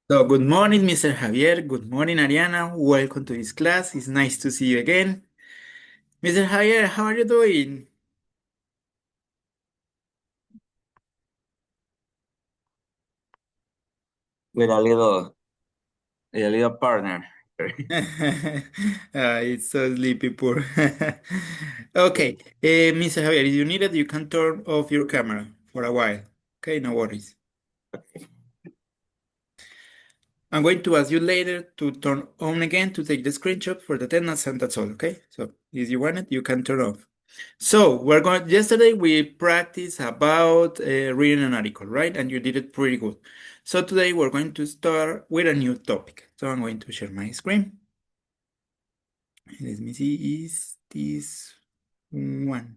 So, good morning, Mr. Javier. Good morning, Ariana. Welcome to this class. It's nice to see you again. Mr. Javier, how are you doing? With a little partner. It's so sleepy, poor. Okay, Mr. Javier, if you need it, you can turn off your camera for a while. Okay, no worries. I'm going to ask you later to turn on again to take the screenshot for the attendance, and that's all, okay? So if you want it, you can turn off. So yesterday we practiced about reading an article, right? And you did it pretty good. So today we're going to start with a new topic. So I'm going to share my screen. Let me see, is this one?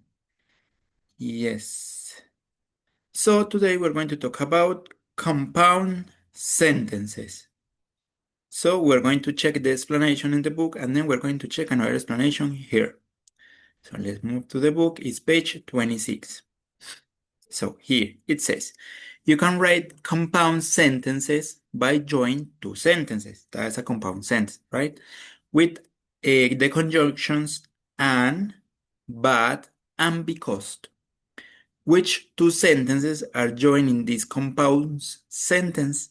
Yes. So today we're going to talk about compound sentences. So we're going to check the explanation in the book, and then we're going to check another explanation here. So let's move to the book. It's page 26. So here it says, you can write compound sentences by joining two sentences. That's a compound sentence, right? With the conjunctions and, but, and because. Which two sentences are joined in this compound sentence?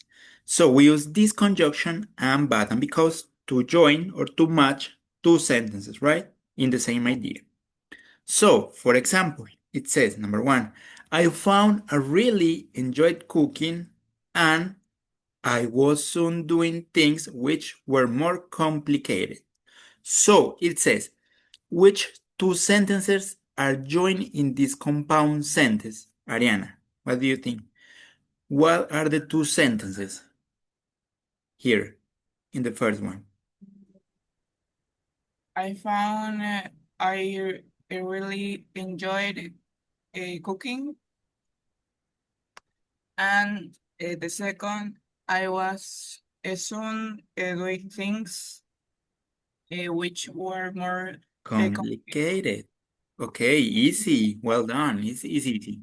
So we use this conjunction and, but, and because to join or to match two sentences, right? In the same idea. So, for example, it says number one, I found I really enjoyed cooking and I was soon doing things which were more complicated. So it says, which two sentences are joined in this compound sentence? Ariana, what do you think? What are the two sentences here in the first one? I found I really enjoyed cooking, and the second, I was soon doing things which were more complicated. Complicated. Okay, easy. Well done. It's easy.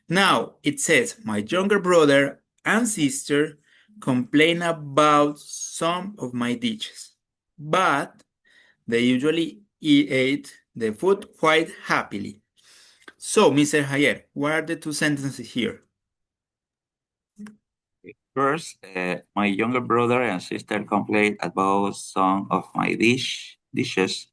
Now it says, my younger brother and sister complain about some of my dishes, but they usually ate the food quite happily. So, Mr. Javier, what are the two sentences here? First, my younger brother and sister complained about some of my dishes.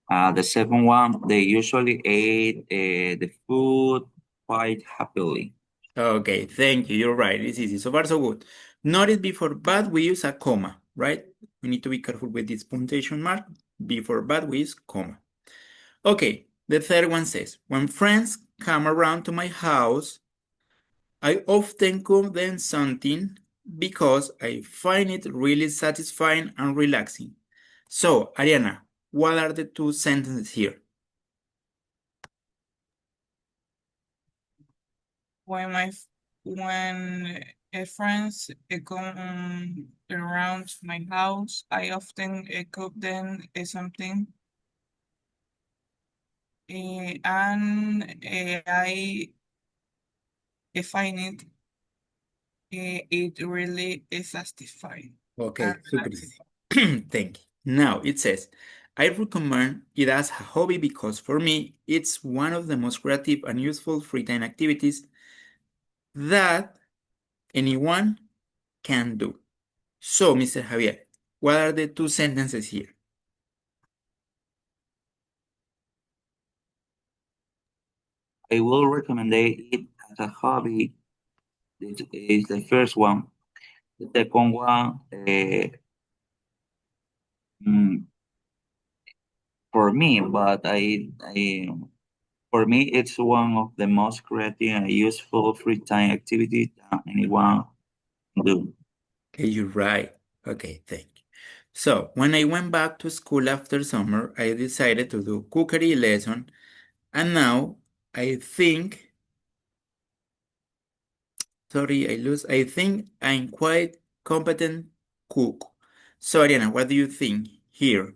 The second one, they usually ate the food quite happily. Okay, thank you. You're right. It's easy. So far, so good. Notice before but we use a comma, right? We need to be careful with this punctuation mark. Before but we use comma. Okay, the third one says, when friends come around to my house, I often cook them something because I find it really satisfying and relaxing. So, Ariana, what are the two sentences here? When when friends come around my house, I often cook them something, and I find it really is satisfying and Okay, super relaxing. easy. Thank you. Now it says, I recommend it as a hobby because for me, it's one of the most creative and useful free time activities that anyone can do. So, Mr. Javier, what are the two sentences here? I will recommend it as a hobby. This is the first one. The second one, mm, for me, for me, it's one of the most creative and useful free time activities that anyone can do. Okay, you're right. Okay, thank you. So, when I went back to school after summer, I decided to do cookery lesson, and now I think, sorry, I think I'm quite competent cook. So, Ariana, what do you think here?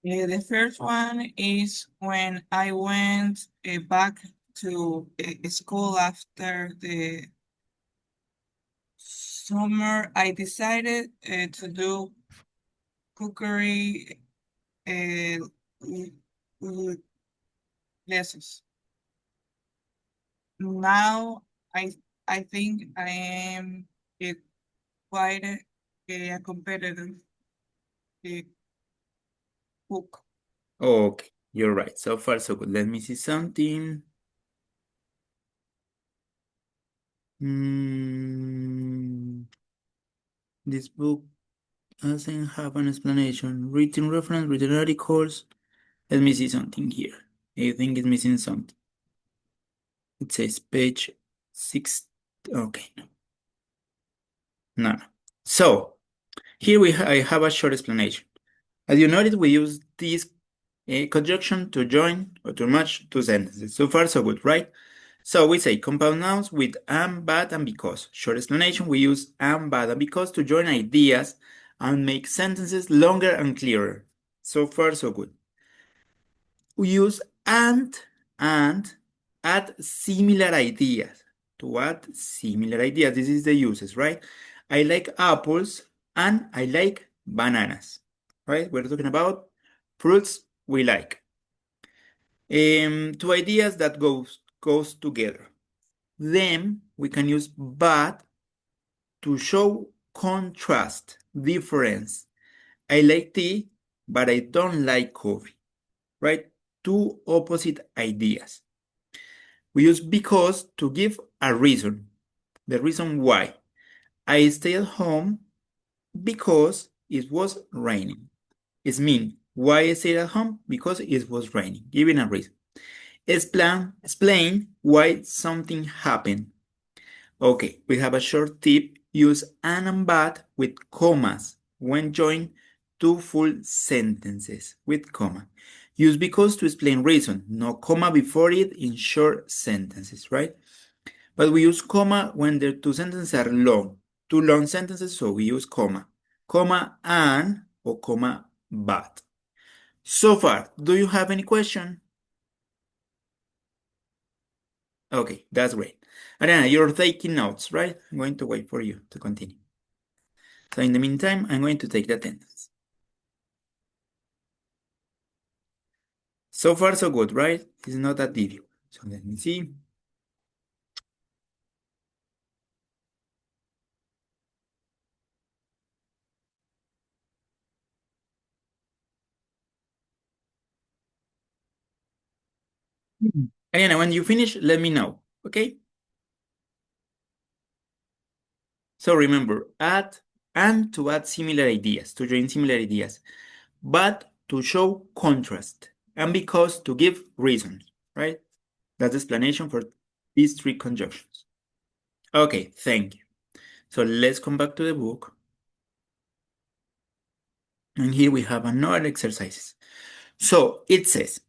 The first one is when I went back to school after the summer, I decided to do cookery lessons. Now I think I am quite a competitive cook. Okay, you're right. So far, so good. Let me see something. This book doesn't have an explanation. Written reference, written articles. Let me see something here. I think it's missing something. It says page 6. Okay, no. No. So, here I have a short explanation. As you noted, we use this conjunction to join or to match two sentences. So far, so good, right? So we say compound nouns with and, but, and because. Short explanation, we use and, but, and because to join ideas and make sentences longer and clearer. So far, so good. We use and add similar ideas. To add similar ideas, this is the uses, right? I like apples and I like bananas, right? We're talking about fruits we like. Two ideas that goes together. Then we can use but to show contrast, difference. I like tea, but I don't like coffee, right? Two opposite ideas. We use because to give a reason, the reason why. I stayed at home because it was raining. It's mean why I stayed at home because it was raining, giving a reason. Explain why something happened. Okay, we have a short tip. Use an and but with commas when join two full sentences with comma. Use because to explain reason, no comma before it in short sentences, right? But we use comma when the two sentences are long, two long sentences, so we use comma. Comma and or comma but. So far, do you have any question? Okay, that's great. Ariana, you're taking notes, right? I'm going to wait for you to continue. So in the meantime, I'm going to take the attendance. So far, so good, right? It's not that difficult. So let me see. Ariana, when you finish, let me know, okay? So remember, add and to add similar ideas, to join similar ideas, but to show contrast, and because to give reasons, right? That's the explanation for these three conjunctions. Okay, thank you. So let's come back to the book. And here we have another exercises. So it says,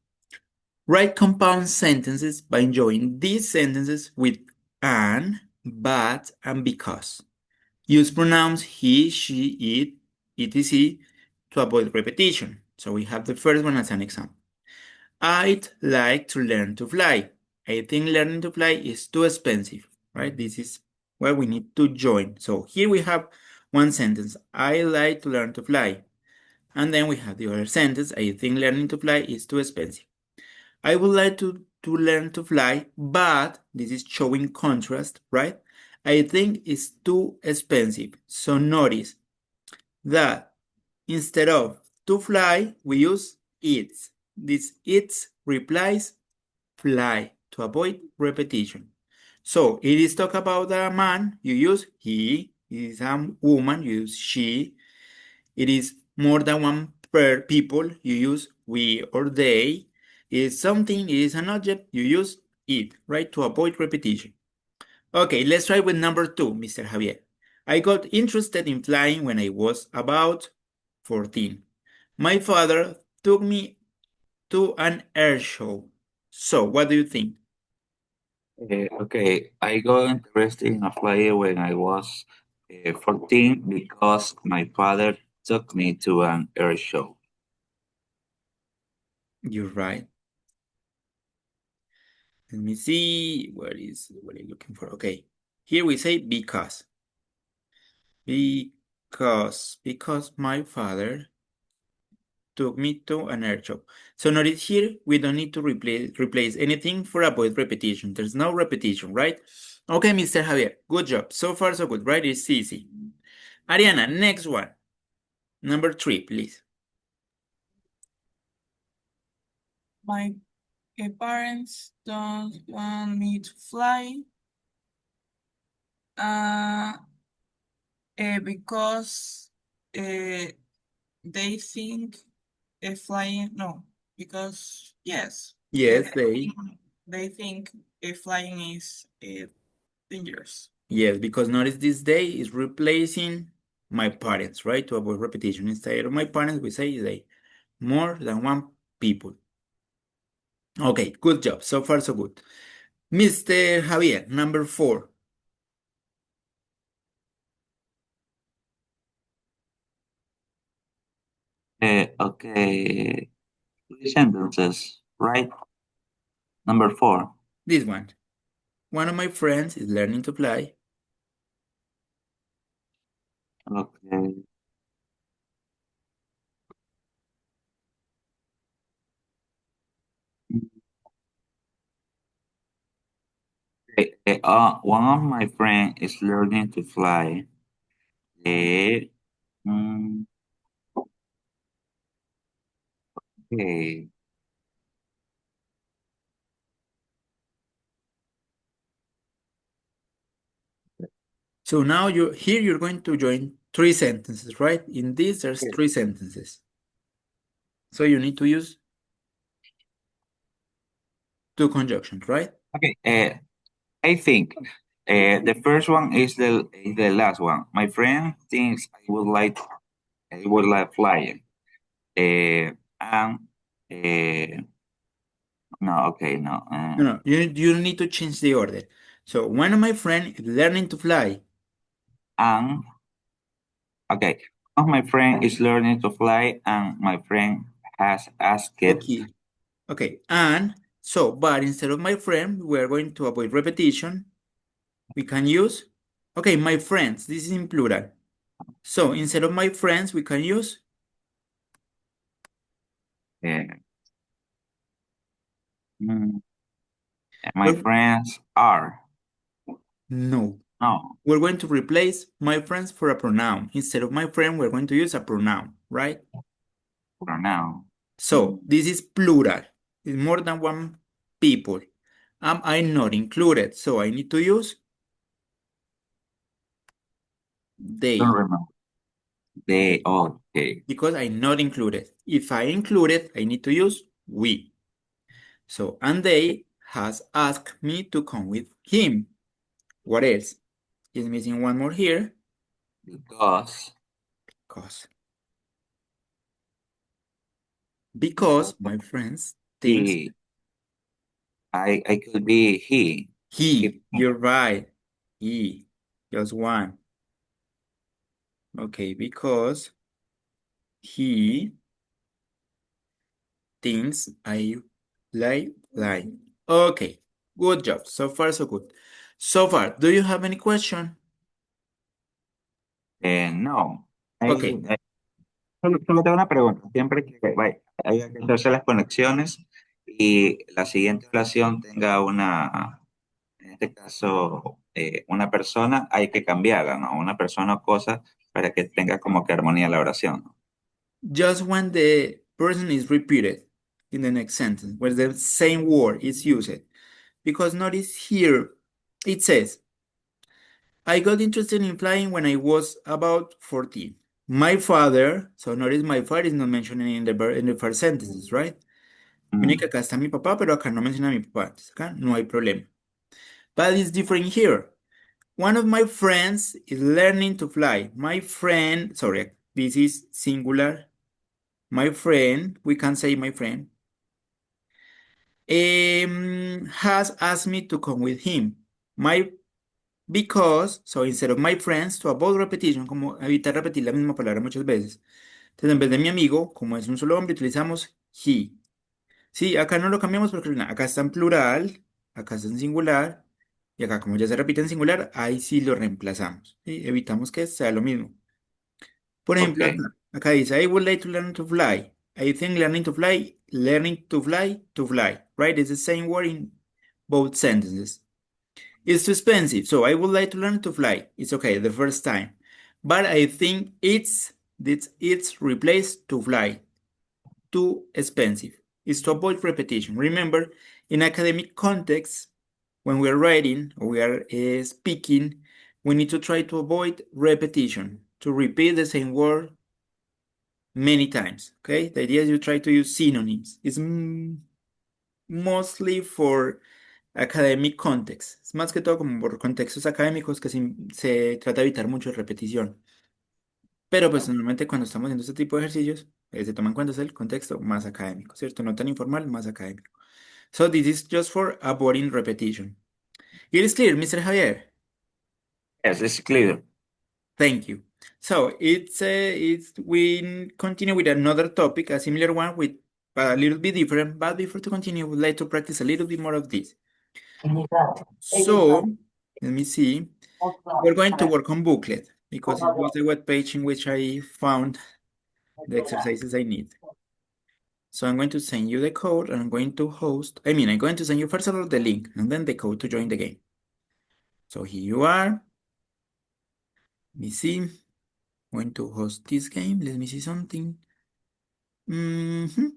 write compound sentences by joining these sentences with an, but, and because. Use pronouns he, she, it, etc. to avoid repetition. So we have the first one as an example. I'd like to learn to fly. I think learning to fly is too expensive, right? This is where we need to join. So here we have one sentence. I like to learn to fly. And then we have the other sentence. I think learning to fly is too expensive. I would like to learn to fly, but this is showing contrast, right? I think it's too expensive. So notice that instead of to fly, we use its. This its replies fly to avoid repetition. So it is talk about a man, you use he. It is a woman, you use she. It is more than one per people, you use we or they. It is something, it is an object, you use it, right? To avoid repetition. Okay, let's try with number 2, Mr. Javier. I got interested in flying when I was about 14. My father took me to an air show. So, what do you think? Okay, I got interested in flying when I was 14 because my father took me to an air show. You're right. Let me see. What are you looking for? Okay. Here we say because. Because my father took me to an air show. So notice here, we don't need to replace anything for avoid repetition. There's no repetition, right? Okay, Mr. Javier, good job. So far, so good, right? It's easy. Ariana, next one. Number 3, please. My parents don't want me to fly. Because they think flying, no, because yes, Yes, they. they think flying is dangerous. Yes, because notice this day is replacing my parents, right? To avoid repetition. Instead of my parents, we say they. More than one people. Okay, good job. So far, so good. Mr. Javier, number 4. Okay, three sentences, right? Number 4. This one. One of my friends is learning to fly. Okay. One of my friends is learning to fly. Eh, mm, okay. So now you're going to join 3 sentences, right? In this, there's 3 sentences. So you need to use 2 conjunctions, right? Okay. I think the first one is the last one. My friend thinks I would like flying. And no, okay, no. No, you need to change the order. So one of my friends is learning to fly. And okay, one of my friend is learning to fly, and my friend has asked. Okay. Okay. And so, but instead of my friend, we're going to avoid repetition. We can use, okay, my friends. This is in plural. So instead of my friends, we can use, Uh, mm, my well, friends are. no. No, We're going to replace my friends for a pronoun. Instead of my friend, we're going to use a pronoun, right? pronoun. So this is plural. It's more than one people. Am I not included? So I need to use Don't they remember. They, okay. because I'm not included. If I included, I need to use we. So, and they has asked me to come with him. What else? Is missing one more here. Because Because. Because my friends thinks he, I could be he. he. You're right. He. Just one. Okay, because he thinks I like. Okay, good job. So far, so good. So far, do you have any question? No. Okay, Solo tengo una pregunta. Siempre que haya que hacerse las conexiones y la siguiente oración tenga en este caso, una persona, hay que cambiarla, ¿no? Una persona o cosa para que tenga como que armonía la oración, ¿no? just when the person is repeated in the next sentence, where the same word is used. Because notice here, it says, I got interested in flying when I was about 14. My father, so notice my father is not mentioned in the first sentences, right? Miren que acá está mi papá, pero acá no menciona a mi papá. Entonces acá no hay problema. But it's different here. One of my friends is learning to fly. My friend, sorry, this is singular. My friend, we can say my friend, has asked me to come with him. Because, so instead of my friends, to avoid repetition, como evitar repetir la misma palabra muchas veces. Entonces, en vez de mi amigo, como es un solo hombre, utilizamos he. Sí, acá no lo cambiamos porque acá está en plural, acá está en singular, y Y acá, como ya se repite en singular, ahí sí lo reemplazamos. ¿Sí? Evitamos que sea lo mismo. Por ejemplo, Okay. acá dice, I would like to learn to fly. I think learning to fly, right? It's the same word in both sentences. It's too expensive, so I would like to learn to fly. It's okay the first time. But I think it's replaced to fly. Too expensive. It's to avoid repetition. Remember, in academic context, when we are writing or we are speaking, we need to try to avoid repetition, to repeat the same word many times. Okay, the idea is you try to use synonyms. It's mostly for academic context. Es más que todo como por contextos académicos que se trata de evitar mucho repetición. Pero pues normalmente cuando estamos haciendo este tipo de ejercicios, se toma en cuenta es el contexto más académico, ¿cierto? No tan informal, más académico. So this is just for avoiding repetition. It is clear, Mr. Javier. Yes, it's clear. Thank you. So it's we continue with another topic, a similar one with a little bit different. But before to continue, we'd like to practice a little bit more of this. So let me see. We're going to work on booklet because it was the web page in which I found the exercises I need. So I'm going to send you the code and I'm going to I'm going to send you first of all the link and then the code to join the game. So here you are. Let me see. I'm going to host this game. Let me see something. Mhm.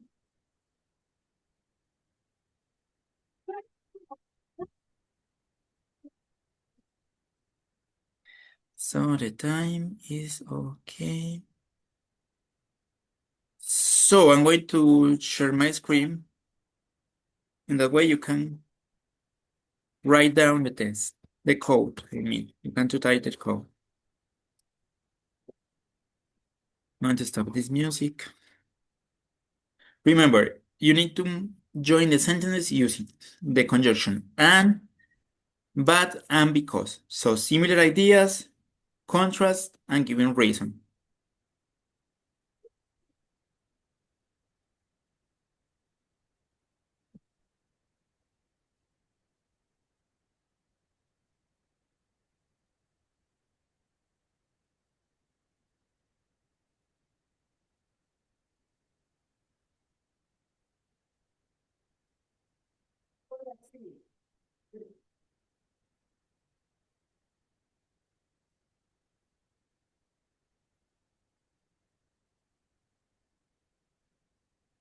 So the time is okay. So I'm going to share my screen. In that way you can write down the test, the code, You can to type the code. I'm going to stop this music. Remember, you need to join the sentences using the conjunction and, but, and because. So similar ideas, contrast, and giving reason.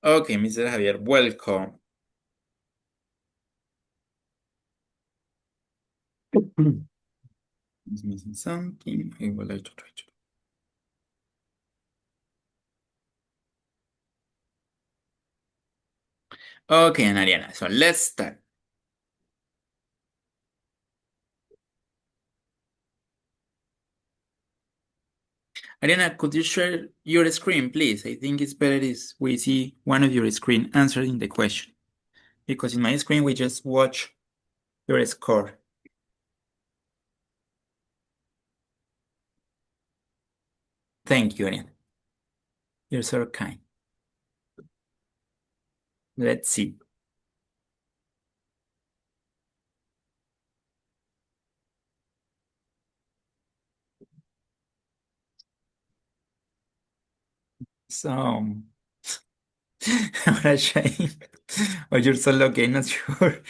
Okay, Mr. Javier, welcome. Is missing something. I would like to try to. Okay, Ariana, so let's start. Ariana, could you share your screen, please? I think it's better if we see one of your screen answering the question. Because in my screen, we just watch your score. Thank you, Ariana. You're so kind. Let's see. So, what a shame. Oh, you're so lucky, I'm not sure.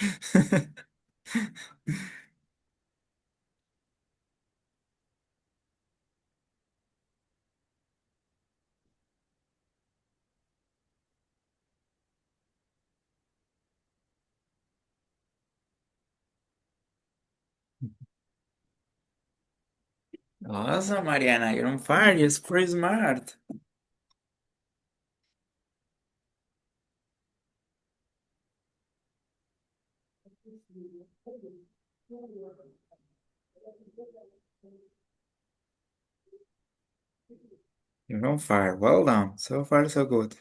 Awesome, Mariana, you're on fire. You're pretty smart. You're on fire. Well done. So far, so good.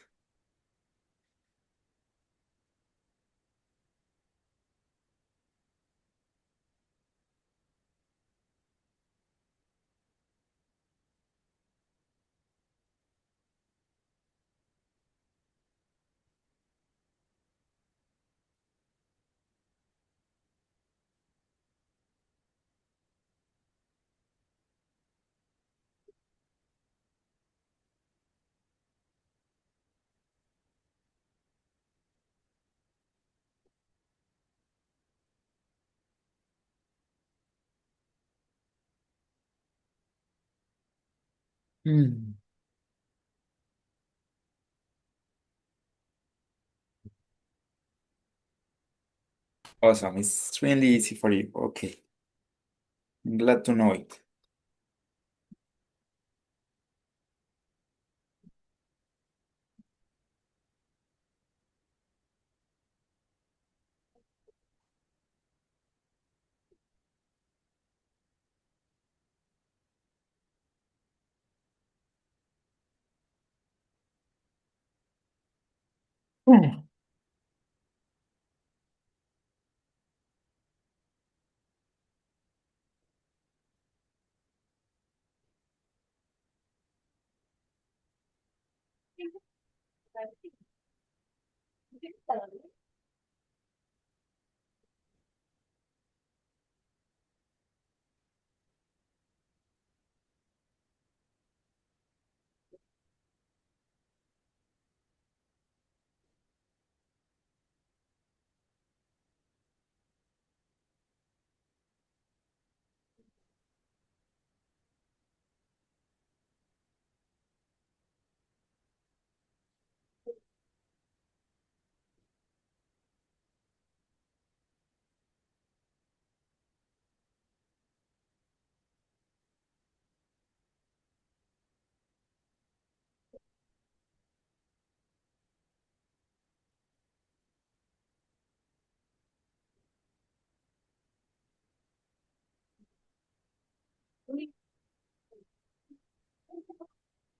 Hmm. Awesome. It's really easy for you. Okay. I'm glad to know it. Hmm.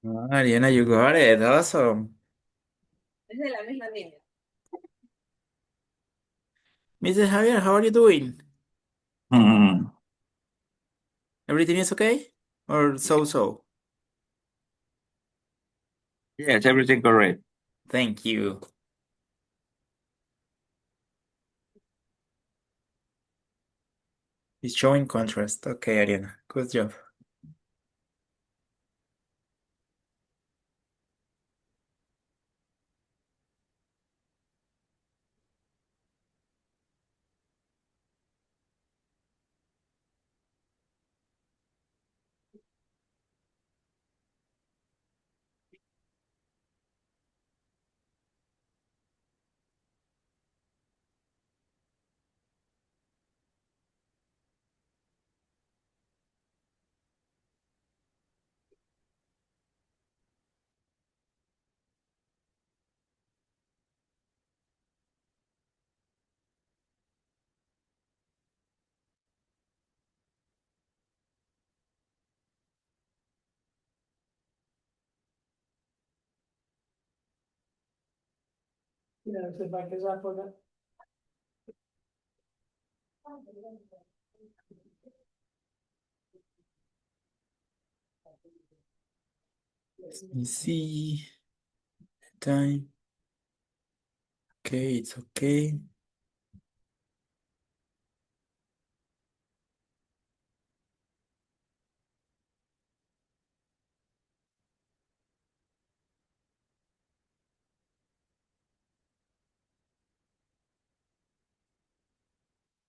Ariana, you got it. Awesome. Es de la misma línea. Mr. Javier, how are you doing? Hmm. Everything is okay? Or so-so? Yes, everything correct. Thank you. It's showing contrast. Okay, Ariana. Good job. Let me see. Time. Okay, it's okay.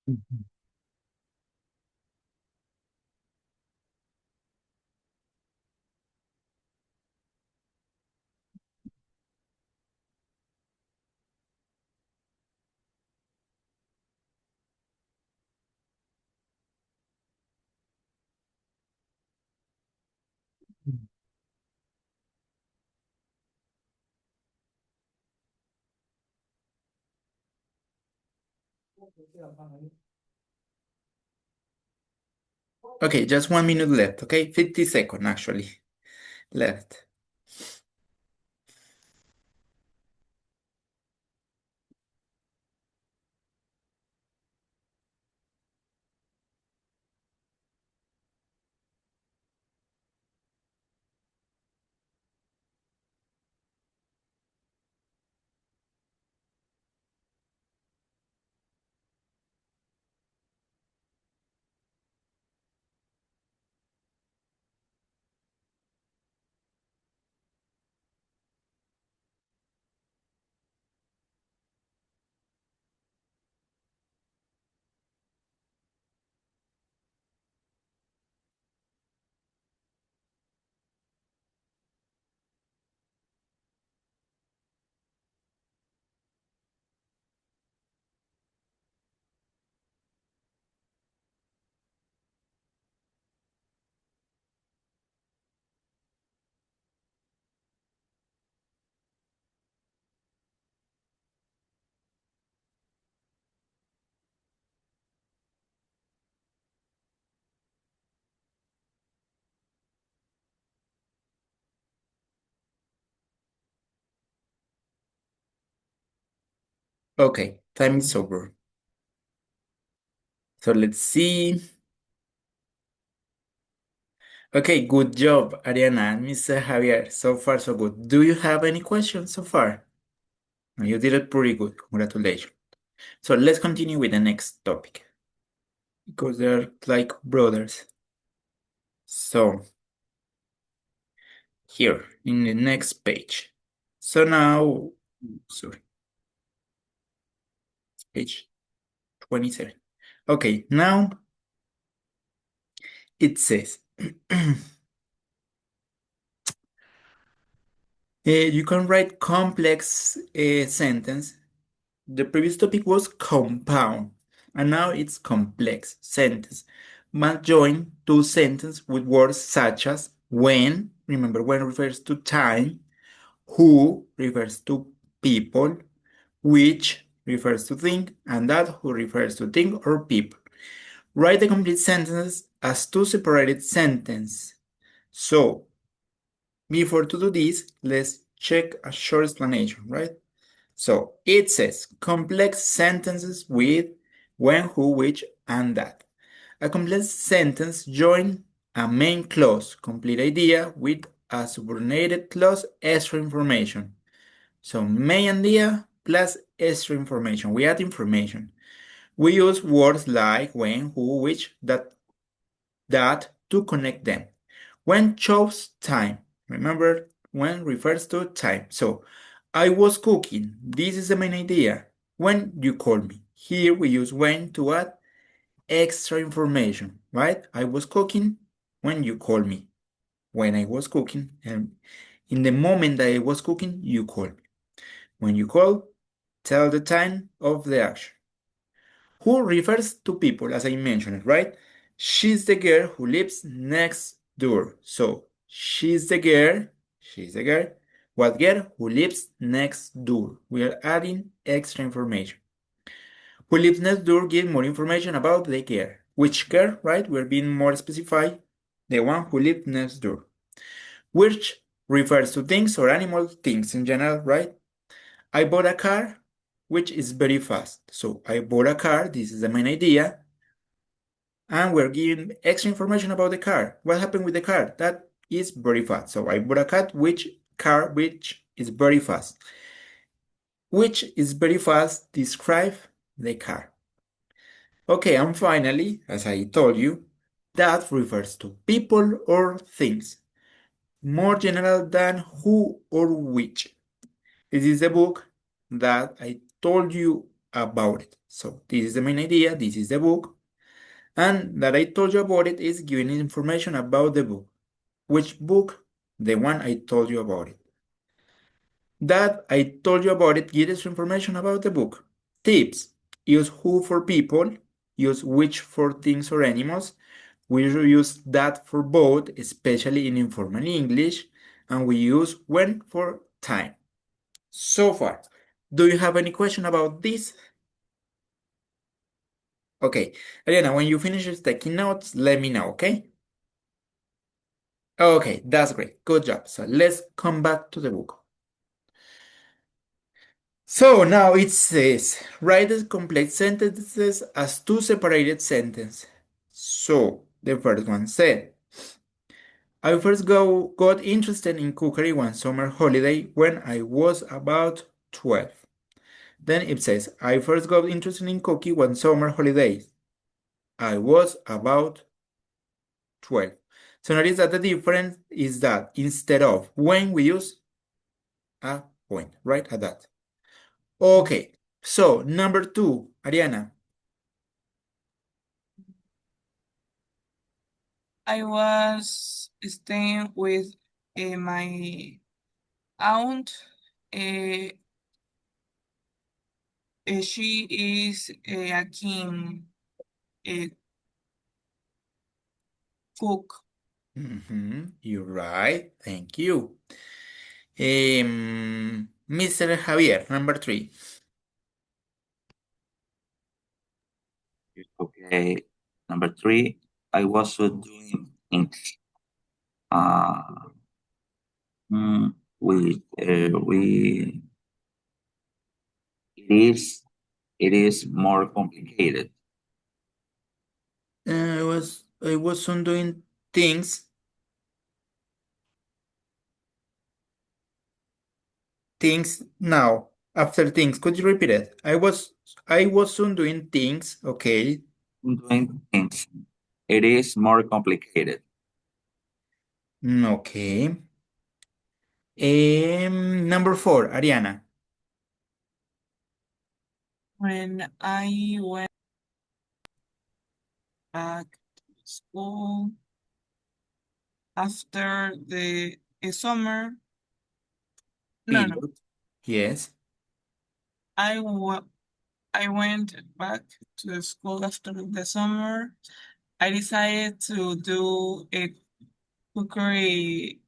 Mhm. Okay, just 1 minute left, okay? 50 seconds actually left. Okay, time is over. So let's see. Okay, good job, Ariana and Mr. Javier. So far, so good. Do you have any questions so far? You did it pretty good. Congratulations. So let's continue with the next topic because they're like brothers. So here in the next page. So now, sorry, page 27. Okay, now it says you can write complex sentence. The previous topic was compound, and now it's complex sentence. Must join two sentences with words such as when, remember when refers to time, who refers to people, which refers to thing, and that who refers to thing or people. Write the complete sentence as two separated sentences. So, before to do this, let's check a short explanation, right? So it says complex sentences with when, who, which, and that. A complex sentence joins a main clause, complete idea, with a subordinated clause, extra information. So main idea plus extra information. We add information. We use words like when, who, which, that to connect them. When shows time. Remember, when refers to time. So, I was cooking. This is the main idea. When you call me. Here we use when to add extra information, right? I was cooking when you call me. When I was cooking, and in the moment that I was cooking, you call me. When you call, tell the time of the action. Who refers to people, as I mentioned, right? She's the girl who lives next door. So she's the girl, what girl who lives next door. We are adding extra information. Who lives next door gives more information about the girl. Which girl, right? We're being more specified. The one who lives next door. Which refers to things or animal things in general, right? I bought a car, which is very fast. So I bought a car, this is the main idea. And we're giving extra information about the car. What happened with the car? That is very fast. So I bought a car which is very fast. Which is very fast describe the car. Okay, and finally, as I told you, that refers to people or things. More general than who or which. This is the book that I told you about it. So this is the main idea, this is the book. And that I told you about it is giving information about the book. Which book? The one I told you about it. That I told you about it gives information about the book. Tips. Use who for people. Use which for things or animals. We use that for both, especially in informal English. And we use when for time. So far, do you have any question about this? Okay, Ariana, when you finish taking notes, let me know, okay? Okay, that's great. Good job. So let's come back to the book. So now it says, write the complex sentences as two separated sentences. So the first one said, I first got interested in cookery one summer holiday when I was about 12. Then it says, I first got interested in cooking one summer holiday. I was about 12. So notice that the difference is that instead of when we use a point, right? At that. Okay, so number 2, Ariana. I was staying with my aunt. Uh, she is a king cook. You're right. Thank you. Mr. Javier, number 3. Okay. Number 3, I was doing things. Uh, we it is It is more complicated. I was on doing things now. After things, could you repeat it? I was on doing things, okay. Doing things. It is more complicated. Okay. Number 4, Ariana. When I went back to school after the summer, no, Period. Yes. I went back to school after the summer. I decided to do a cookery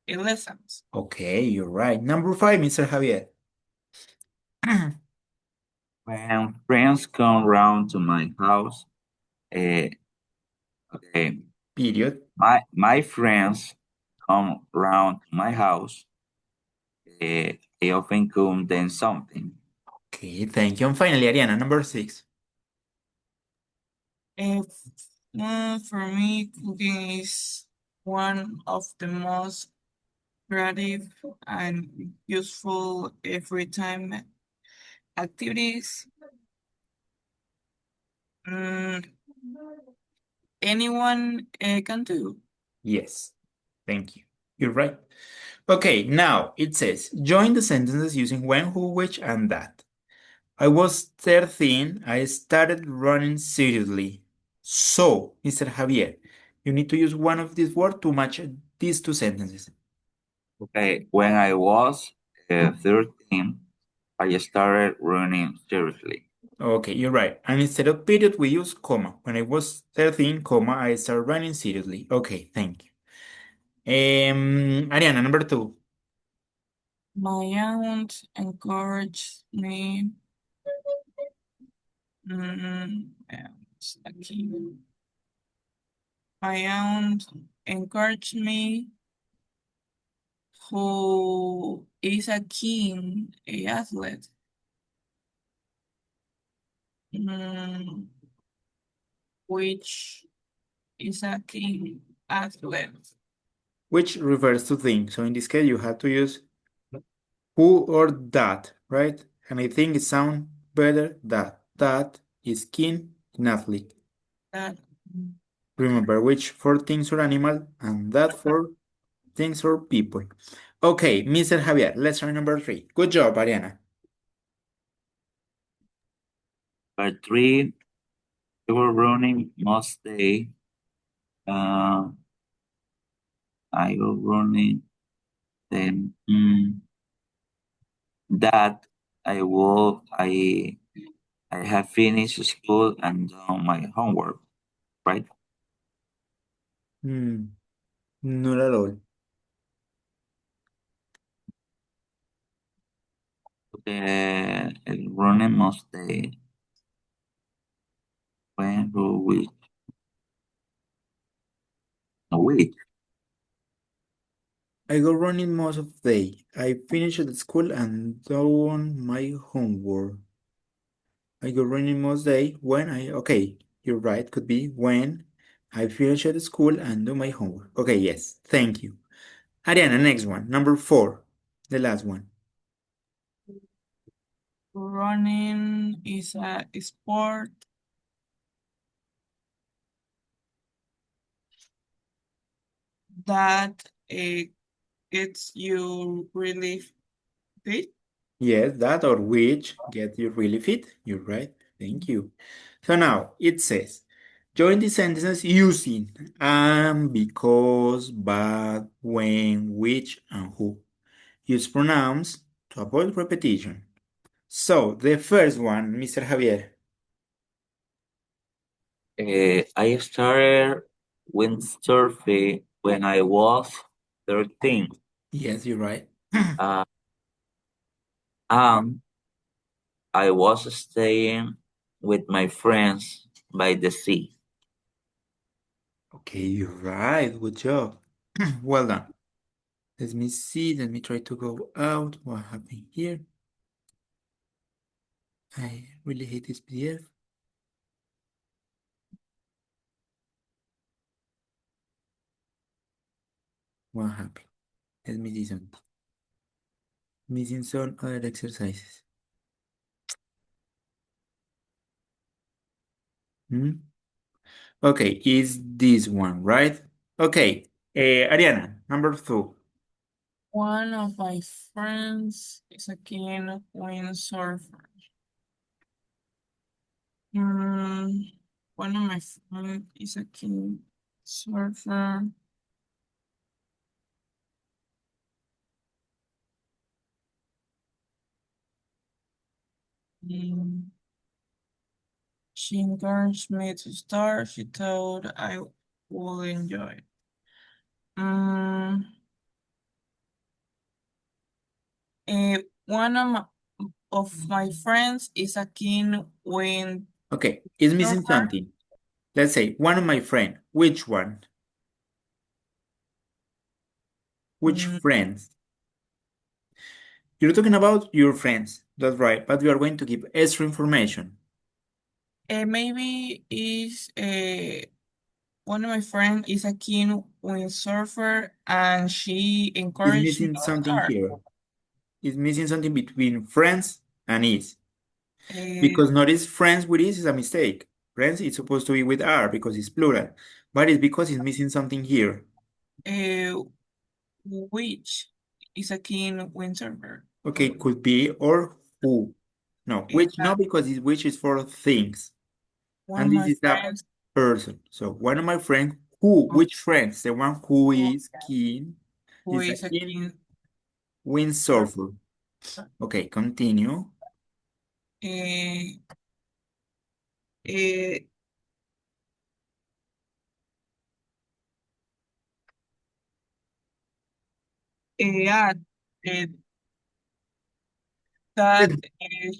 lessons. Okay, you're right. Number 5, Mr. Javier. When friends come round to my house, uh, okay, Period. my friends come round to my house. They often come then something. Okay, thank you. And finally, Ariana, number 6. If, for me, cooking is one of the most creative and useful every time activities. Mm, anyone can do. Yes, thank you. You're right. Okay, now it says join the sentences using when, who, which, and that. I was 13. I started running seriously. So, Mr. Javier, you need to use one of these words to match these two sentences. Okay, when I was 13, I started running seriously. Okay, you're right. And instead of period, we use comma. When I was 13, comma, I started running seriously. Okay, thank you. Ariana, number 2. My aunt encouraged me. Aquí. My aunt encouraged me, who is a keen athlete. Mm, which is a keen athlete. Which refers to thing. So in this case, you have to use who or that, right? And I think it sounds better that. That is keen in athlete. That Remember which for things or animal and that for things or people. Okay, Mr. Javier, let's try number 3. Good job, Ariana. But 3, we were running most day. I was running then that I have finished school and done my homework, right? Not at all. Running most day. When who week? A week. I go running most of the day. I finish at school and done my homework. I go running most day when okay, you're right, could be when I finish at school and do my homework. Okay, yes, thank you. Ariana, next one, number 4, the last one. running is a sport that gets you really fit. Yes, that or which get you really fit. You're right. Thank you. So now it says, join the sentences using because, but, when, which, and who. Use pronouns to avoid repetition. So the first one, Mr. Javier. I started windsurfing when I was 13. Yes, you're right. Uh, and I was staying with my friends by the sea. Okay, you're right. Good job. Well done. Let me see. Let me try to go out. What happened here? I really hate this PDF. What happened? Let me see something. Missing some other exercises. Okay, is this one, right? Okay, Ariana, number 2. One of my friends is a keen windsurfer. One of my friends is a keen surfer. Mm, She encouraged me to start. She thought I will enjoy. One of my friends is a keen wind. Okay, it's missing Surfer. something. Let's say one of my friend. Which one? Which friends? You're talking about your friends. That's right, but we are going to give extra information. Maybe is one of my friends is a keen windsurfer and she It's encouraged me missing to something start. here. It's missing something between friends and is. Uh, Because notice friends with is a mistake. Friends is supposed to be with are because it's plural. But it's because it's missing something here. which is a keen windsurfer. Okay, could be or who. No, which no, That because it's which is for things. one And of this my is a friends. person. So one of my friends who, which friends? The one who is keen Who is a is a keen keen windsurfer. Okay, continue. uh, uh, add that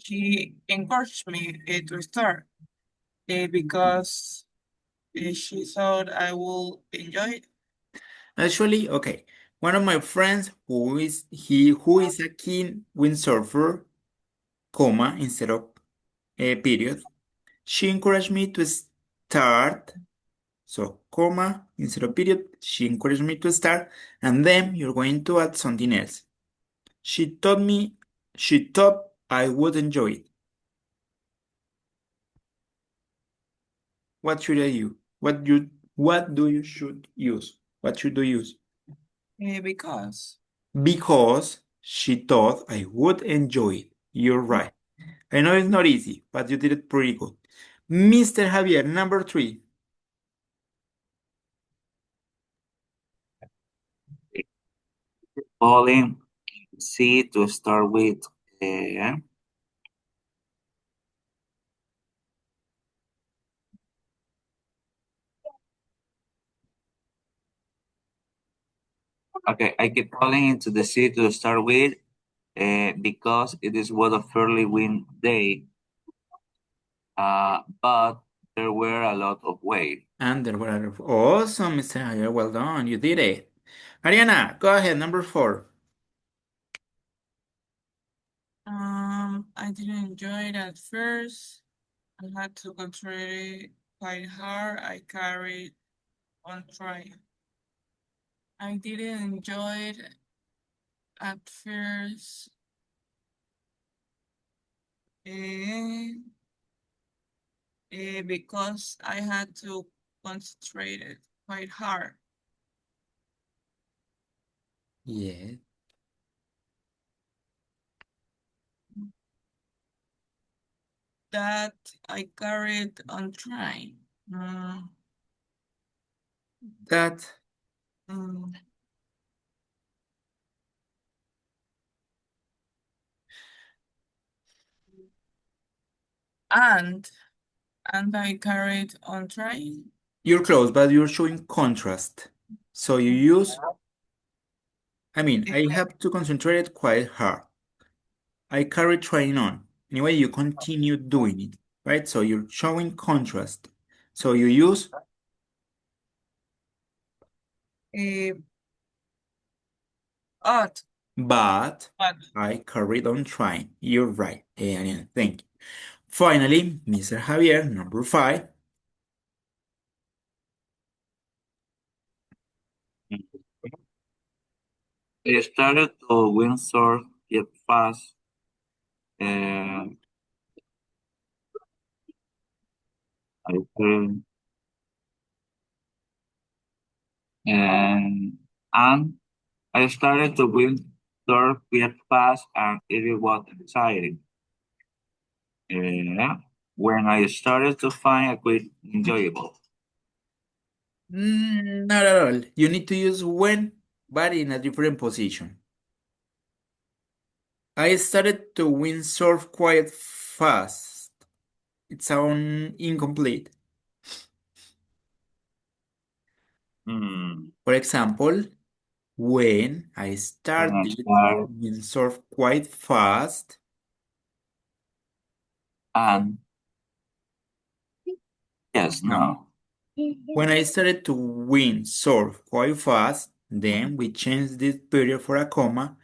she encouraged me to start because she thought I will enjoy it. Actually, okay. One of my friends who is a keen windsurfer, comma, instead of a period. She encouraged me to start. So, comma, instead of period, she encouraged me to start, and then you're going to add something else. She thought I would enjoy it. What should I use? What do you should use? What should you use? Because Because she thought I would enjoy it. You're right. I know it's not easy, but you did it pretty good. Mr. Javier, number 3. Calling C to start with. Uh, okay, I keep calling into the sea to start with because it is what a fairly wind day, but there were a lot of waves. And there were awesome, Mr. Javier. Well done. You did it. Ariana, go ahead. Number 4. I didn't enjoy it at first. I had to concentrate it quite hard. I carried on trying. I didn't enjoy it at first. Because I had to concentrate it quite hard. Yeah. That I carried on trying. That Mm, and I carried on trying. you're close, but you're showing contrast. So you use, I have to concentrate it quite hard. I carry trying on. Anyway, you continue doing it, right? So you're showing contrast. So you use, Uh, Odd, but but I carried on trying. You're right, Ariana. Thank you. Finally, Mr. Javier, number 5. I started to windsurf yet fast. And I turned and I started to windsurf yet fast, and it was exciting. When I started to find a quite enjoyable. Not at all. You need to use when, but in a different position. I started to windsurf quite fast. It sounds incomplete. Hmm. For example, when I When I started start windsurf quite fast, and yes, no. no. When I started to windsurf quite fast, then we changed this period for a comma.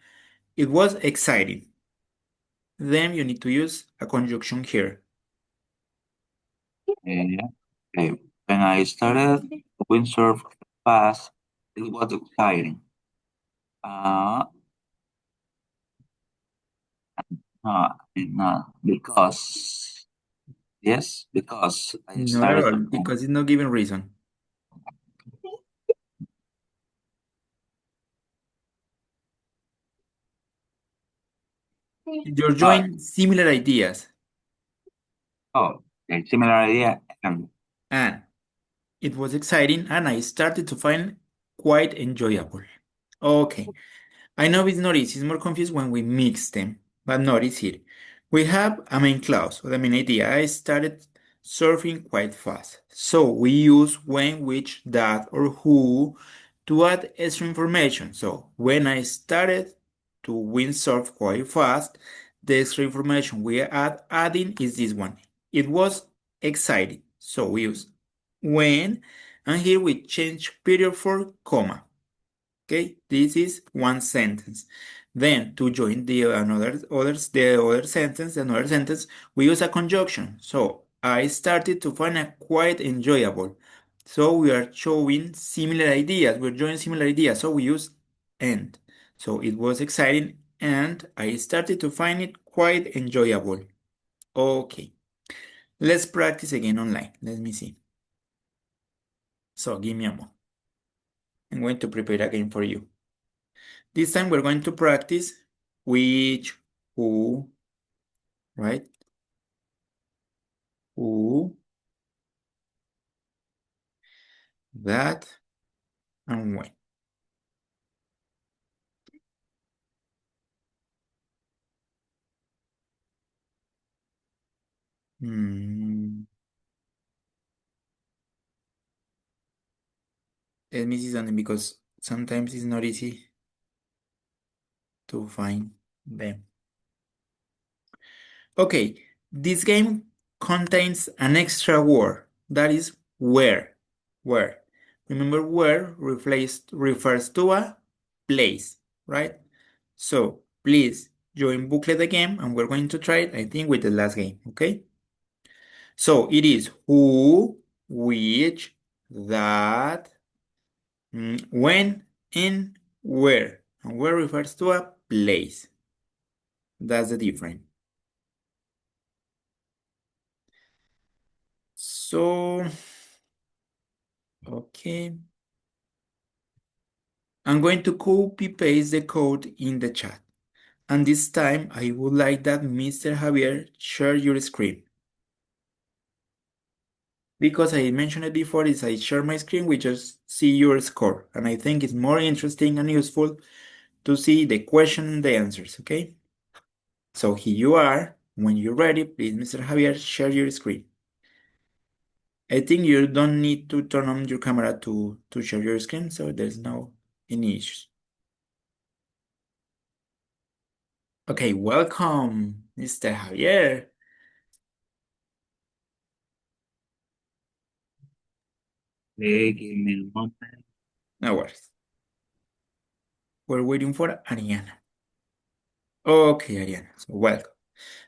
It was exciting. Then you need to use a conjunction here. Yeah. Okay. When I started to windsurf fast, it was exciting. Uh, because yes, because I Not at started all, to find. because it's not given reason. You're But joining similar ideas, oh, a similar idea. and it was exciting, and I started to find quite enjoyable. Okay, I know it's not easy, it's more confused when we mix them, but notice here. We have a main clause, or the main idea. I started surfing quite fast. So we use when, which, that, or who to add extra information. So when I started to windsurf quite fast, the extra information we are adding is this one. It was exciting. So we use when, and here we change period for comma. Okay, this is one sentence. Then to join another sentence, we use a conjunction. So I started to find it quite enjoyable. So we are showing similar ideas. We're joining similar ideas. So we use and. So it was exciting and I started to find it quite enjoyable. Okay, let's practice again online. Let me see. So give me a moment. I'm going to prepare again for you. This time we're going to practice which, who, right? Who, that, and when. Hmm. Let me see something because sometimes it's not easy to find them. Okay, this game contains an extra word that is where. Where. Remember, where refers to a place, right? So please join Booklet the game and we're going to try it, I think, with the last game, okay? So it is who, which, that, when, and where. And where refers to a place. That's the difference. So, okay. I'm going to copy paste the code in the chat. And this time I would like that Mr. Javier share your screen. Because I mentioned it before, is I share my screen, we just see your score. And I think it's more interesting and useful to see the question and the answers, okay? So here you are. When you're ready, please, Mr. Javier, share your screen. I think you don't need to turn on your camera to share your screen, so there's no any issues. Okay, welcome, Mr. Javier. Hey, give me a moment. No worries. We're waiting for Ariana. Okay, Ariana, so welcome.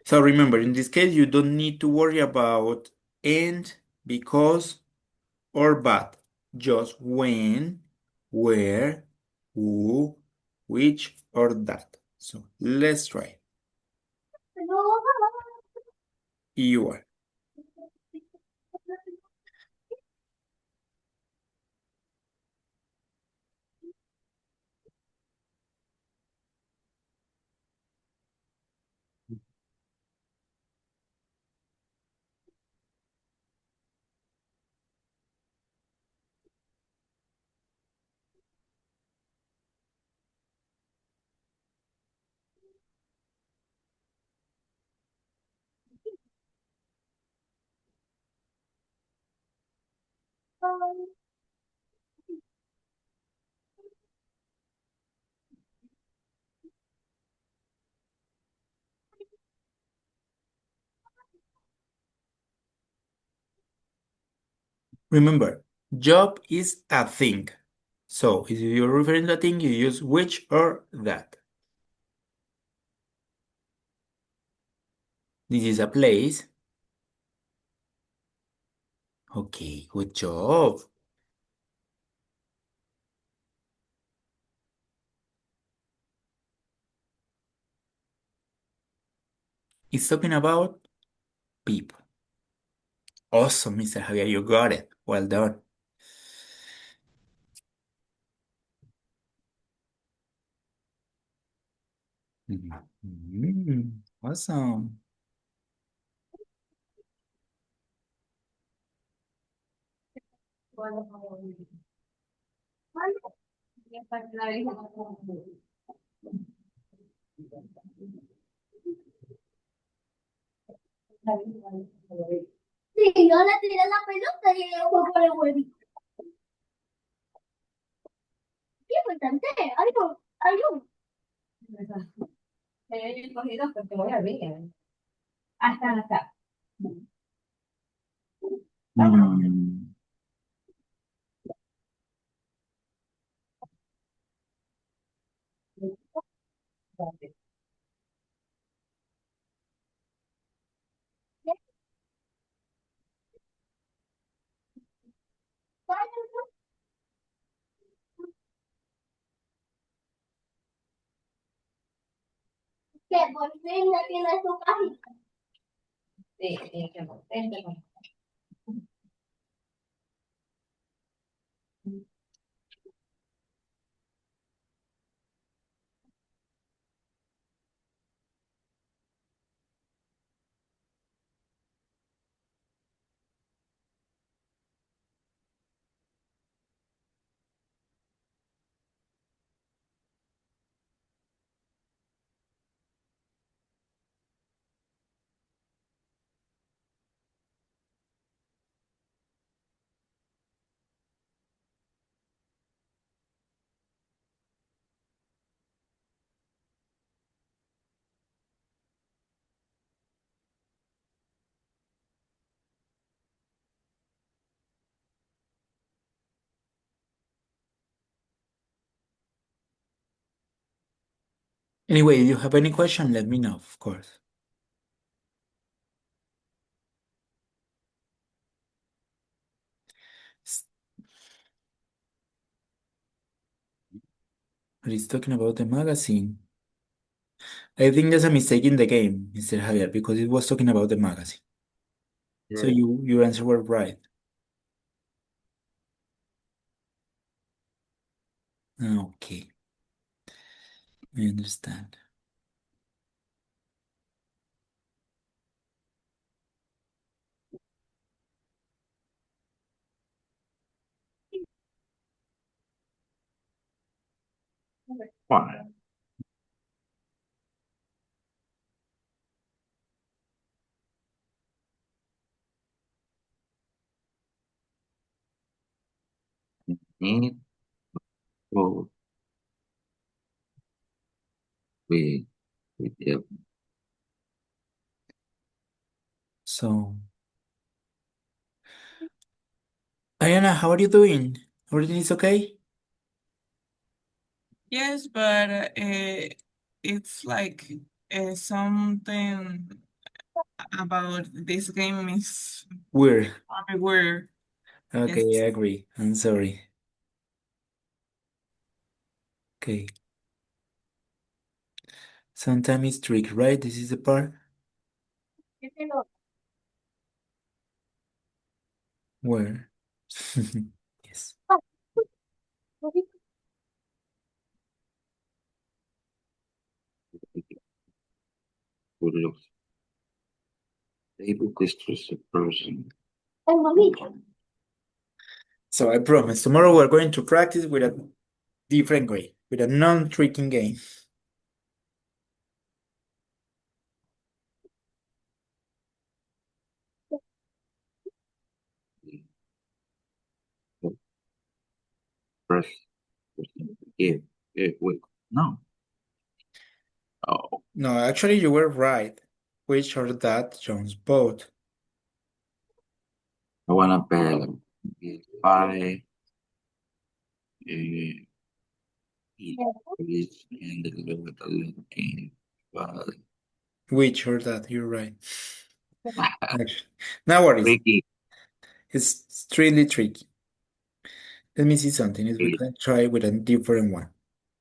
So remember, in this case, you don't need to worry about and, because, or but. Just when, where, who, which, or that. So let's try. You are. Remember, job is a thing. So if you're referring to a thing, you use which or that. This is a place. Okay, good job. It's talking about people. Awesome, Mr. Javier, you got it. Well done. Awesome. Sí, yo le tiré la pelota y ella fue por el huevito. Qué importante. Ay, no. He cogido porque voy a ver. Hasta acá. Mm, Que por fin no tiene su cajita. Sí, sí, que por fin. Anyway, if you have any question, let me know, of course. But he's talking about the magazine. I think there's a mistake in the game, Mr. Javier, because it was talking about the magazine. So your answer was right. Okay. I understand. fine. Need to be with you. So, Ariana, how are you doing? Everything is okay? Yes, but it's like something about this game is Weird. everywhere. Okay, Yes. I agree. I'm sorry. Okay. Sometimes it's tricky, right? This is the part where. Yes. Good looks. Able to stress a person. So I promise tomorrow we're going to practice with a different way, with a non-tricking game. Press. Yeah. Wait. No. Oh. No, actually you were right. Which are that Jones boat? I wanna bet five. It is in the looking. But Which are that? You're right. Actually, no worries. tricky. It's extremely tricky. Let me see something. If we can try with a different one.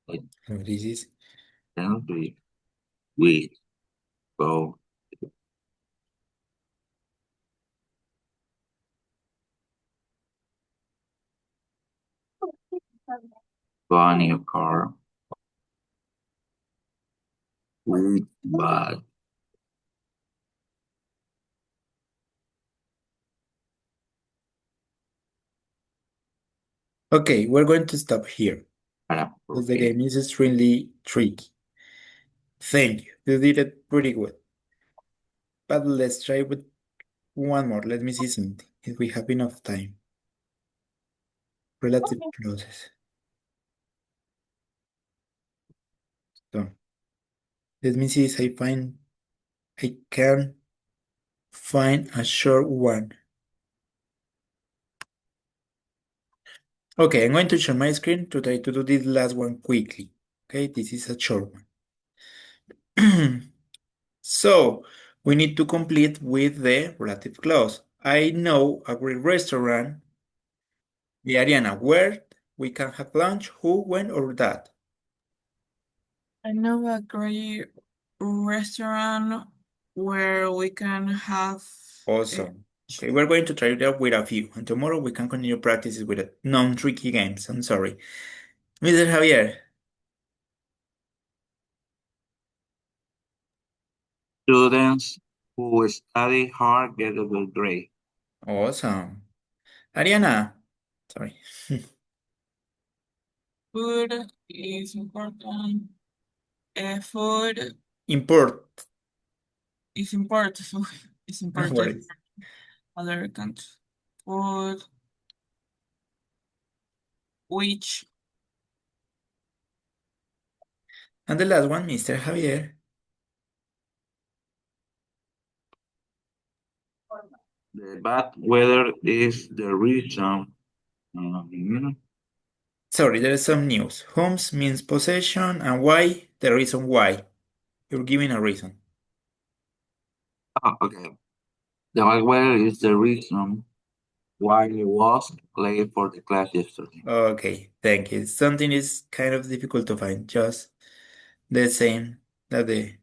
So this is Simply we go on your car with but okay. We're going to stop here because the game is extremely tricky. Thank you. You did it pretty good. But let's try with one more. Let me see something. If we have enough time. Relative clauses. So let me see if I can find a short one. Okay, I'm going to share my screen to try to do this last one quickly. Okay, this is a short one. So we need to complete with the relative clause. I know a great restaurant. The Ariana, where we can have lunch, who, when, or that. I know a great restaurant where we can have Awesome. Okay, we're going to try it out with a few, and tomorrow we can continue practices with non-tricky games. I'm sorry. Mr. Javier. students who study hard get a good grade. Awesome. Ariana. Sorry. food is important. Food Import. is important. It's No important worries. for other countries. Food, which And the last one, Mr. Javier. The bad weather is the reason. um, Sorry, there is some news. Whom's means possession, and why, the reason why. You're giving a reason. okay. The bad weather is the reason why I was late for the class yesterday. Okay, thank you. Something is kind of difficult to find, just the same that the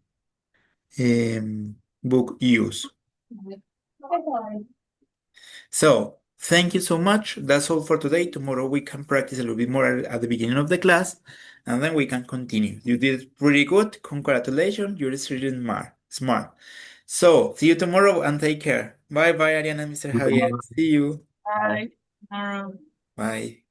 book use. So, thank you so much. That's all for today. Tomorrow we can practice a little bit more at the beginning of the class, and then we can continue. You did pretty good. Congratulations. You're extremely smart. So, see you tomorrow and take care. Bye bye, Ariana, Mr. Javier. See you. I tomorrow. Bye.